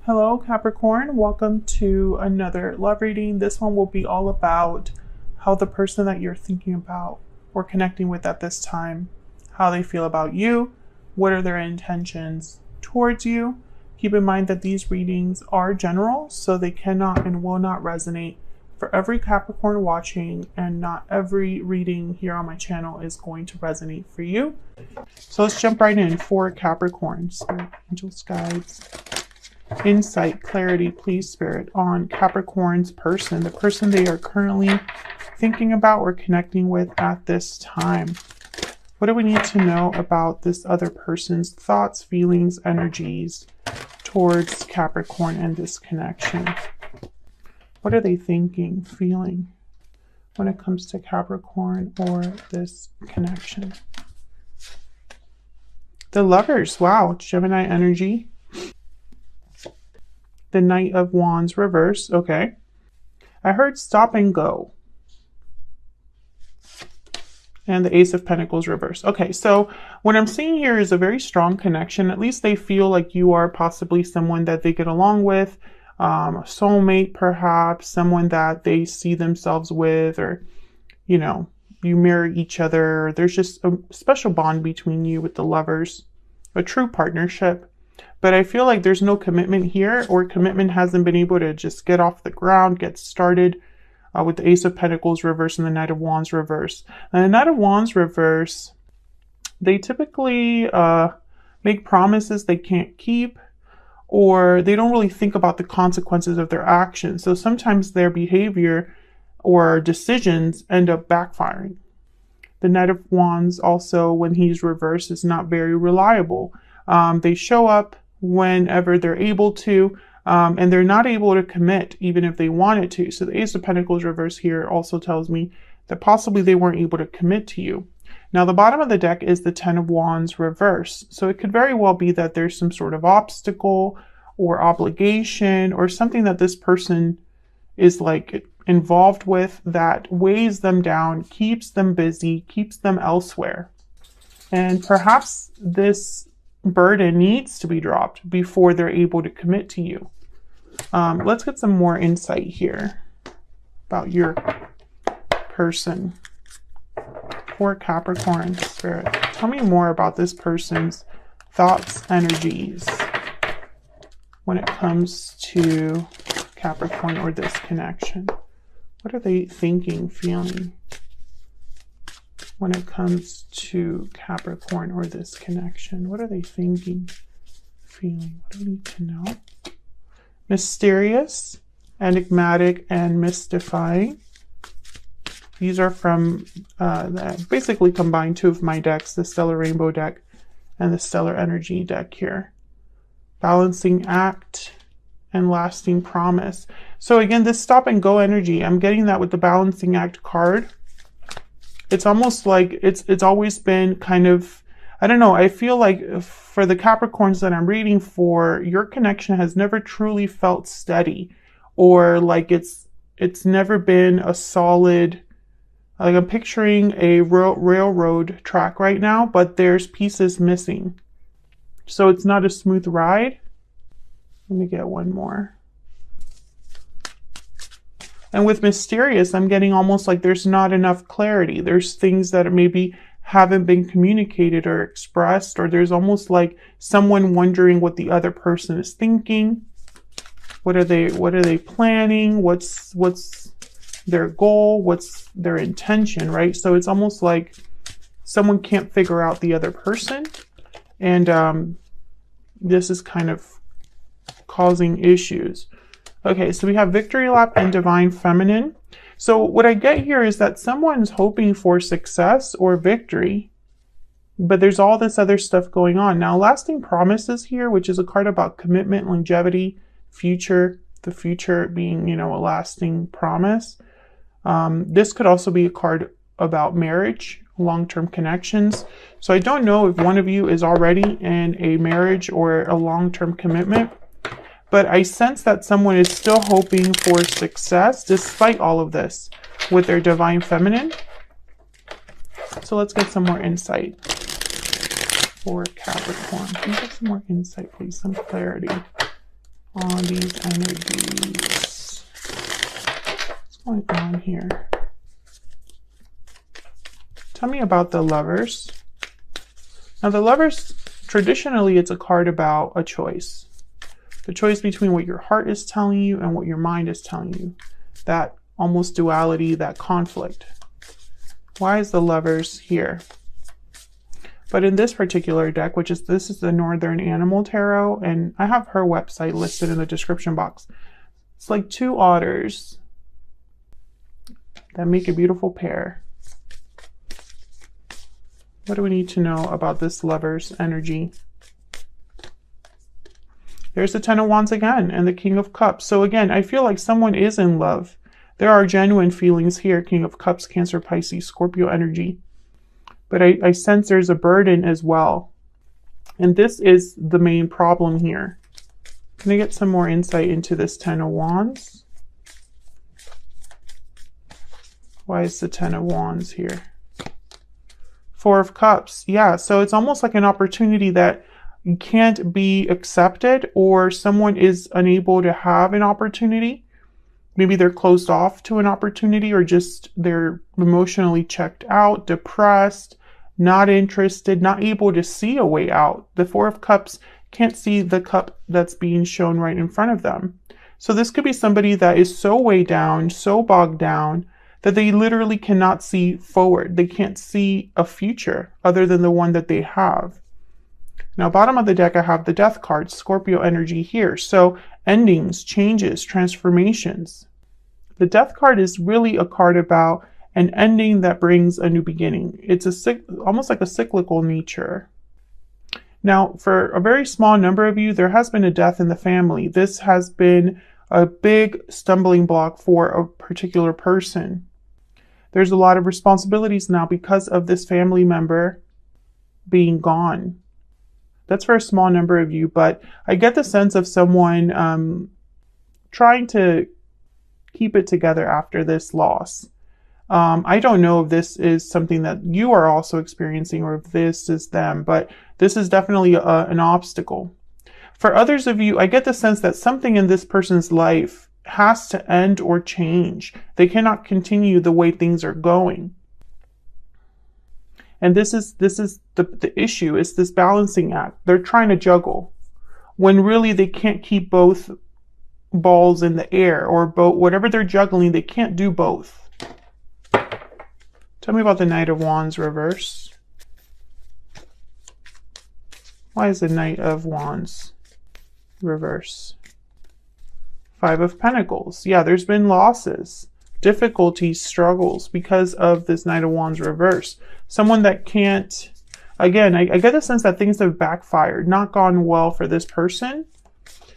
Hello Capricorn, welcome to another love reading. This one will be all about how the person that you're thinking about or connecting with at this time, how they feel about you, what are their intentions towards you. Keep in mind that these readings are general, so they cannot and will not resonate for every Capricorn watching, and not every reading here on my channel is going to resonate for you. So let's jump right in for Capricorns. Angels, guides, insight, clarity, please, Spirit, on Capricorn's person, the person they are currently thinking about or connecting with at this time. What do we need to know about this other person's thoughts, feelings, energies towards Capricorn and this connection? What are they thinking, feeling when it comes to Capricorn or this connection? The Lovers, wow, Gemini energy. The Knight of Wands reverse, okay. I heard stop and go. And the Ace of Pentacles reverse. Okay, so what I'm seeing here is a very strong connection. At least they feel like you are possibly someone that they get along with, a soulmate perhaps, someone that they see themselves with, or, you know, you mirror each other. There's just a special bond between you with the Lovers, a true partnership. But I feel like there's no commitment here, or commitment hasn't been able to just get off the ground, get started with the Ace of Pentacles reverse and the Knight of Wands reverse. And the Knight of Wands reverse, they typically make promises they can't keep, or they don't really think about the consequences of their actions. So sometimes their behavior or decisions end up backfiring. The Knight of Wands also, when he's reversed, is not very reliable. They show up whenever they're able to, and they're not able to commit even if they wanted to. So the Ace of Pentacles reverse here also tells me that possibly they weren't able to commit to you. Now the bottom of the deck is the Ten of Wands reverse. So it could very well be that there's some sort of obstacle or obligation or something that this person is like involved with that weighs them down, keeps them busy, keeps them elsewhere. And perhaps this burden needs to be dropped before they're able to commit to you. Let's get some more insight here about your person. For Capricorn, Spirit, tell me more about this person's thoughts, energies when it comes to Capricorn or this connection. What are they thinking, feeling when it comes to Capricorn or this connection? What are they thinking, feeling? What do we need to know? Mysterious, enigmatic, and mystifying. These are from, basically combined two of my decks, the Stellar Rainbow deck and the Stellar Energy deck here. Balancing act and lasting promise. So again, this stop and go energy, I'm getting that with the Balancing Act card. It's almost like it's always been kind of, I don't know, I feel like for the Capricorns that I'm reading for, your connection has never truly felt steady, or like it's never been a solid, like I'm picturing a railroad track right now, but there's pieces missing. So it's not a smooth ride. Let me get one more. And with mysterious, I'm getting almost like there's not enough clarity. There's things that maybe haven't been communicated or expressed, or there's almost like someone wondering what the other person is thinking. What are they planning? What's their goal? What's their intention, right? So it's almost like someone can't figure out the other person. And this is kind of causing issues. Okay, so we have Victory Lap and Divine Feminine. So what I get here is that someone's hoping for success or victory, but there's all this other stuff going on. Now, Lasting Promises here, which is a card about commitment, longevity, future, the future being, you know, a lasting promise. This could also be a card about marriage, long-term connections. So I don't know if one of you is already in a marriage or a long-term commitment, but I sense that someone is still hoping for success despite all of this with their Divine Feminine. So let's get some more insight for Capricorn. Can you get some more insight, please? Some clarity. on these energies. What's going on here? Tell me about the Lovers. Now the Lovers, traditionally, it's a card about a choice. The choice between what your heart is telling you and what your mind is telling you. That almost duality, that conflict. Why is the Lovers here? But in this particular deck, this is the Northern Animal Tarot, and I have her website listed in the description box. It's like two otters that make a beautiful pair. What do we need to know about this Lover's energy? There's the Ten of Wands again, and the King of Cups. So again, I feel like someone is in love. There are genuine feelings here. King of Cups, Cancer, Pisces, Scorpio energy. But I sense there's a burden as well. And this is the main problem here. Can I get some more insight into this Ten of Wands? Why is the Ten of Wands here? Four of Cups. Yeah, so it's almost like an opportunity that can't be accepted, or someone is unable to have an opportunity. Maybe they're closed off to an opportunity, or just they're emotionally checked out, depressed, not interested, not able to see a way out. The Four of Cups can't see the cup that's being shown right in front of them. So this could be somebody that is so weighed down, so bogged down, that they literally cannot see forward. They can't see a future other than the one that they have. Now, bottom of the deck, I have the Death card, Scorpio energy here. So endings, changes, transformations. The Death card is really a card about an ending that brings a new beginning. It's almost like a cyclical nature. Now, for a very small number of you, there has been a death in the family. This has been a big stumbling block for a particular person. There's a lot of responsibilities now because of this family member being gone. That's for a small number of you, but I get the sense of someone trying to keep it together after this loss. I don't know if this is something that you are also experiencing or if this is them, but this is definitely an obstacle. For others of you, I get the sense that something in this person's life has to end or change. They cannot continue the way things are going. And this is the issue, is this balancing act. They're trying to juggle when really they can't keep both balls in the air, or both, whatever they're juggling, they can't do both. Tell me about the Knight of Wands reverse. Why is the Knight of Wands reverse? Five of Pentacles. Yeah, there's been losses, difficulties, struggles because of this Knight of Wands reverse. Someone that can't, again, I get the sense that things have backfired, not gone well for this person.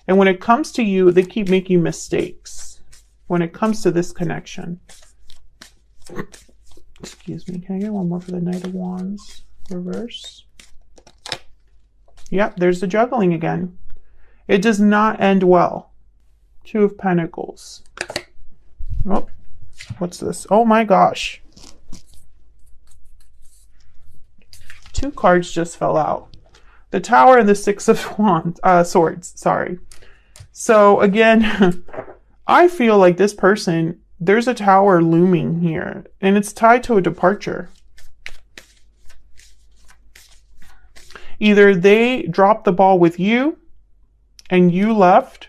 And when it comes to you, they keep making mistakes when it comes to this connection. Excuse me, can I get one more for the Knight of Wands reverse? Yep, there's the juggling again. It does not end well. Two of Pentacles. Oh, what's this? Oh my gosh. Two cards just fell out. The Tower and the Six of Wands, Swords, sorry. So again, I feel like this person, there's a tower looming here, and it's tied to a departure. Either they dropped the ball with you and you left,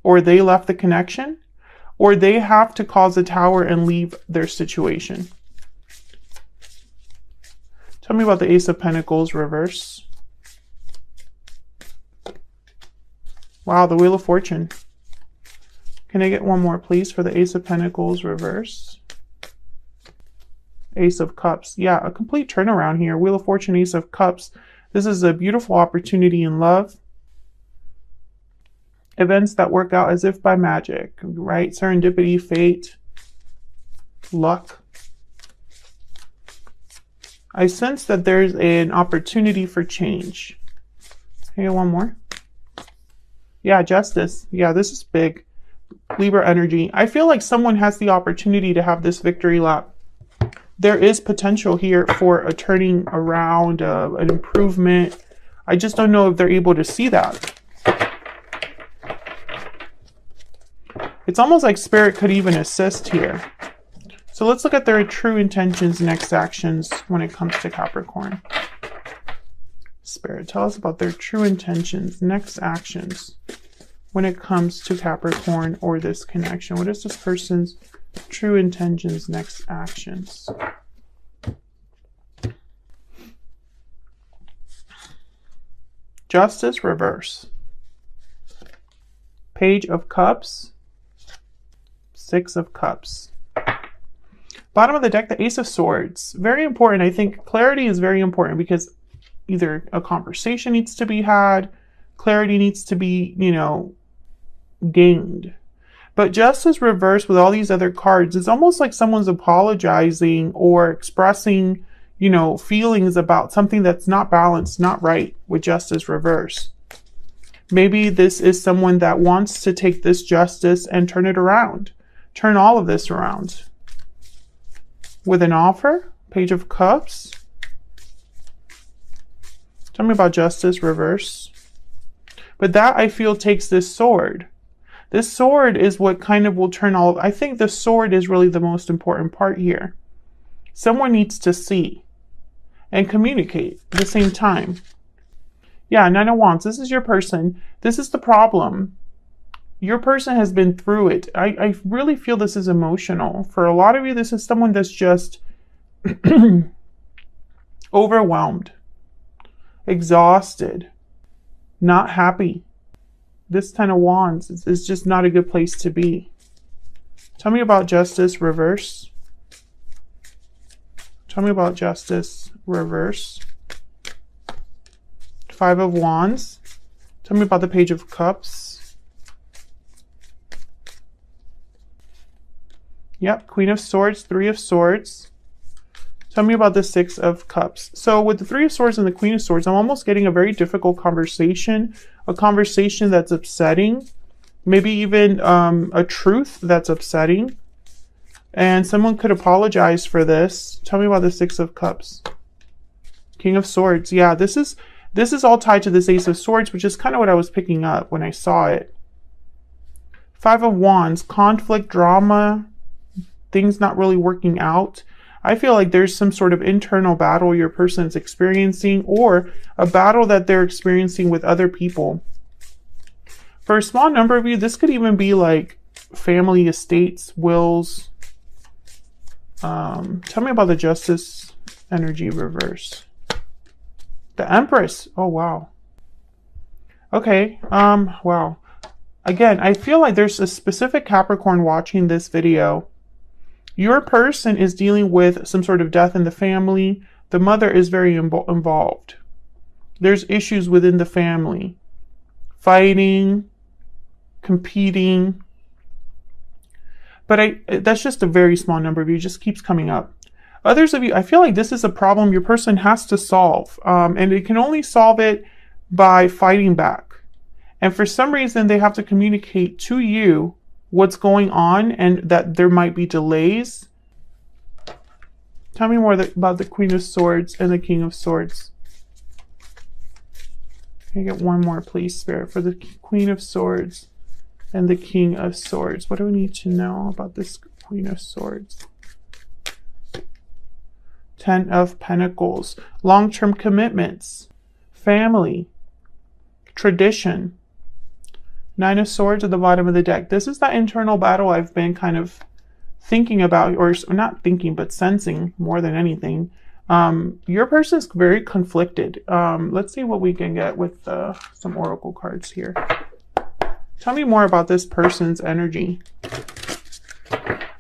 or they left the connection, or they have to cause a tower and leave their situation. Tell me about the Ace of Pentacles reverse. Wow, the Wheel of Fortune. Can I get one more, please, for the Ace of Pentacles reverse? Ace of Cups. Yeah, a complete turnaround here. Wheel of Fortune, Ace of Cups. This is a beautiful opportunity in love. Events that work out as if by magic, right? Serendipity, fate, luck. I sense that there's an opportunity for change. Can I get one more? Yeah, Justice. Yeah, this is big. Libra energy. I feel like someone has the opportunity to have this victory lap. There is potential here for a turning around, an improvement. I just don't know if they're able to see that. It's almost like Spirit could even assist here. So let's look at their true intentions, next actions when it comes to Capricorn. Spirit, tell us about their true intentions, next actions when it comes to Capricorn or this connection. What is this person's true intentions, next actions? Justice, reverse. Page of Cups. Six of Cups. Bottom of the deck, the Ace of Swords. Very important. I think clarity is very important because either a conversation needs to be had, clarity needs to be, gained. But justice reversed with all these other cards, it's almost like someone's apologizing or expressing, feelings about something that's not balanced, not right with justice reverse. Maybe this is someone that wants to take this justice and turn it around. Turn all of this around. With an offer, Page of Cups. Tell me about justice reverse. But that, I feel, takes this sword. This sword is what kind of will turn all of... I think the sword is really the most important part here. Someone needs to see and communicate at the same time. Yeah, Nine of Wands. This is your person. This is the problem. Your person has been through it. I really feel this is emotional. For a lot of you, this is someone that's just overwhelmed, exhausted, not happy. This Ten of Wands is just not a good place to be. Tell me about justice reverse. Tell me about justice reverse. Five of Wands. Tell me about the Page of Cups. Yep, Queen of Swords, Three of Swords. Tell me about the Six of Cups. So with the Three of Swords and the Queen of Swords, I'm almost getting a very difficult conversation. A conversation that's upsetting. Maybe even a truth that's upsetting. And someone could apologize for this. Tell me about the Six of Cups. King of Swords. Yeah, this is all tied to this Ace of Swords, which is kind of what I was picking up when I saw it. Five of Wands. Conflict, drama, things not really working out. I feel like there's some sort of internal battle your person is experiencing, or a battle that they're experiencing with other people. For a small number of you, this could even be like family estates, wills. Tell me about the Justice energy reverse. The Empress. Oh, wow. Okay. Wow. Again, I feel like there's a specific Capricorn watching this video. Your person is dealing with some sort of death in the family. The mother is very involved. There's issues within the family. Fighting, competing. But that's just a very small number of you. It just keeps coming up. Others of you, I feel like this is a problem your person has to solve. And it can only solve it by fighting back. And for some reason, they have to communicate to you what's going on and that there might be delays. Tell me more about the Queen of Swords and the King of Swords. Can I get one more, please, Spirit, for the Queen of Swords and the King of Swords? What do we need to know about this Queen of Swords? Ten of Pentacles. Long-term commitments. Family. Tradition. Nine of Swords at the bottom of the deck. This is that internal battle I've been kind of thinking about, or not thinking, but sensing more than anything. Your person is very conflicted. Let's see what we can get with some oracle cards here. Tell me more about this person's energy.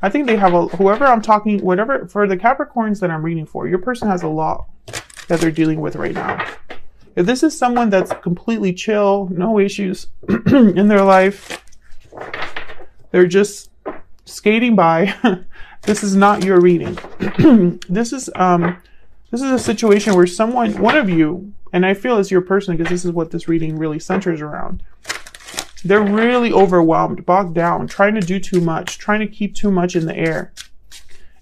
I think they have whoever I'm talking, whatever, for the Capricorns that I'm reading for, your person has a lot that they're dealing with right now. If this is someone that's completely chill, no issues in their life, they're just skating by, this is not your reading. This is a situation where one of you, and I feel it's your person because this is what this reading really centers around. They're really overwhelmed, bogged down, trying to do too much, trying to keep too much in the air.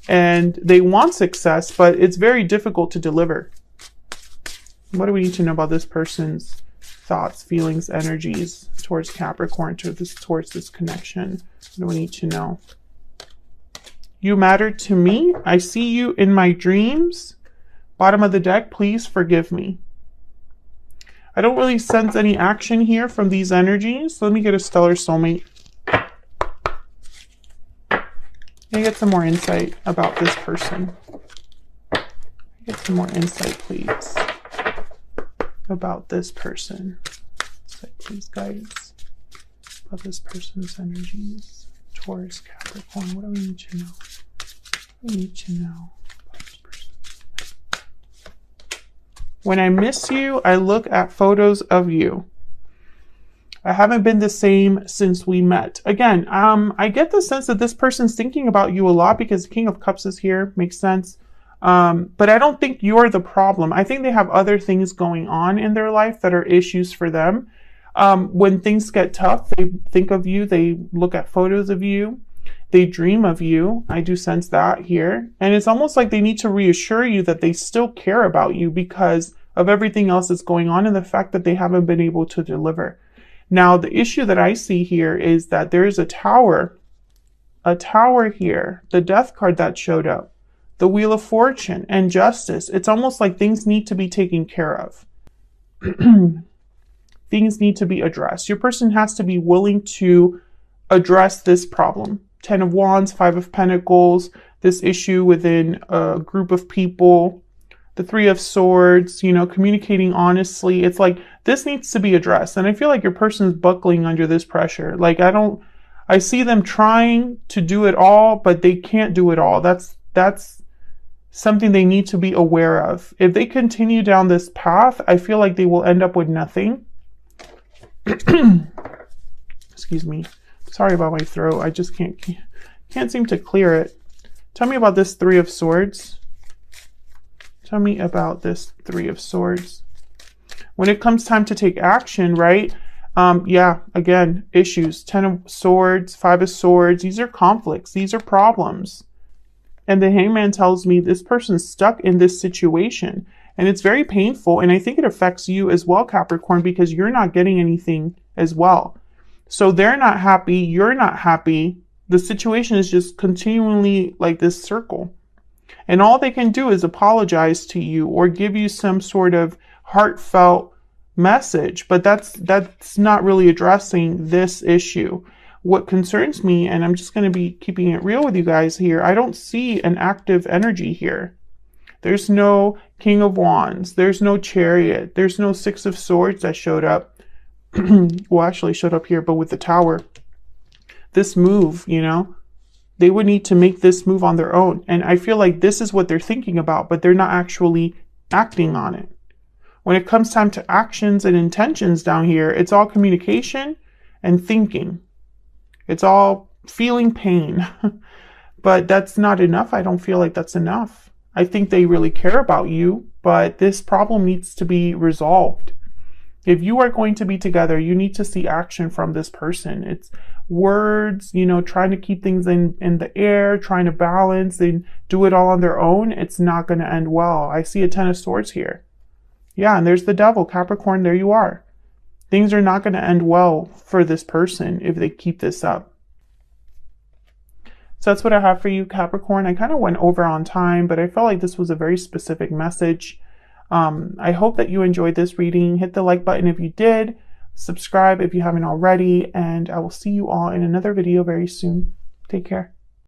And they want success, but it's very difficult to deliver. What do we need to know about this person's thoughts, feelings, energies towards Capricorn, towards this connection? What do we need to know? You matter to me. I see you in my dreams. Bottom of the deck, please forgive me. I don't really sense any action here from these energies. Let me get a stellar soulmate. Can I get some more insight about this person? Get some more insight, please, about this person. Insight, please, guidance about this person's energies. Taurus, Capricorn. What do we need to know? What do we need to know about this person? When I miss you, I look at photos of you. I haven't been the same since we met. Again, I get the sense that this person's thinking about you a lot because King of Cups is here. Makes sense. But I don't think you're the problem. I think they have other things going on in their life that are issues for them. When things get tough, they think of you. They look at photos of you. They dream of you. I do sense that here. And it's almost like they need to reassure you that they still care about you because of everything else that's going on and the fact that they haven't been able to deliver. Now, the issue that I see here is that there is a tower here, the Death card that showed up, the Wheel of Fortune and Justice. It's almost like things need to be taken care of. Things need to be addressed. Your person has to be willing to address this problem. 10 of Wands, 5 of Pentacles, this issue within a group of people, the 3 of Swords, you know, communicating honestly. It's like this needs to be addressed. And I feel like your person's buckling under this pressure. Like I see them trying to do it all, but they can't do it all. That's something they need to be aware of. If they continue down this path, I feel like they will end up with nothing. Excuse me. Sorry about my throat. I just can't seem to clear it. Tell me about this 3 of Swords. Tell me about this 3 of Swords. When it comes time to take action, right? Yeah, again, issues. 10 of Swords, 5 of Swords. These are conflicts. These are problems. And the Hangman tells me this person's stuck in this situation. And it's very painful. And I think it affects you as well, Capricorn, because you're not getting anything as well. So they're not happy. You're not happy. The situation is just continually like this circle. And all they can do is apologize to you or give you some sort of heartfelt message. But that's not really addressing this issue. What concerns me, and I'm just going to be keeping it real with you guys here, I don't see an active energy here. There's no King of Wands. There's no Chariot. There's no 6 of Swords that showed up. Well, actually showed up here, but with the Tower. This move, you know, they would need to make this move on their own. And I feel like this is what they're thinking about, but they're not actually acting on it. When it comes time to actions and intentions down here, it's all communication and thinking. It's all feeling pain. But that's not enough. I don't feel like that's enough. I think they really care about you, but this problem needs to be resolved. If you are going to be together, you need to see action from this person. It's words, you know, trying to keep things in the air, trying to balance and do it all on their own. It's not going to end well. I see a 10 of Swords here. Yeah, and there's the Devil, Capricorn, there you are. Things are not going to end well for this person if they keep this up. So that's what I have for you, Capricorn. I kind of went over on time, but I felt like this was a very specific message. I hope that you enjoyed this reading. Hit the like button if you did. Subscribe if you haven't already. And I will see you all in another video very soon. Take care.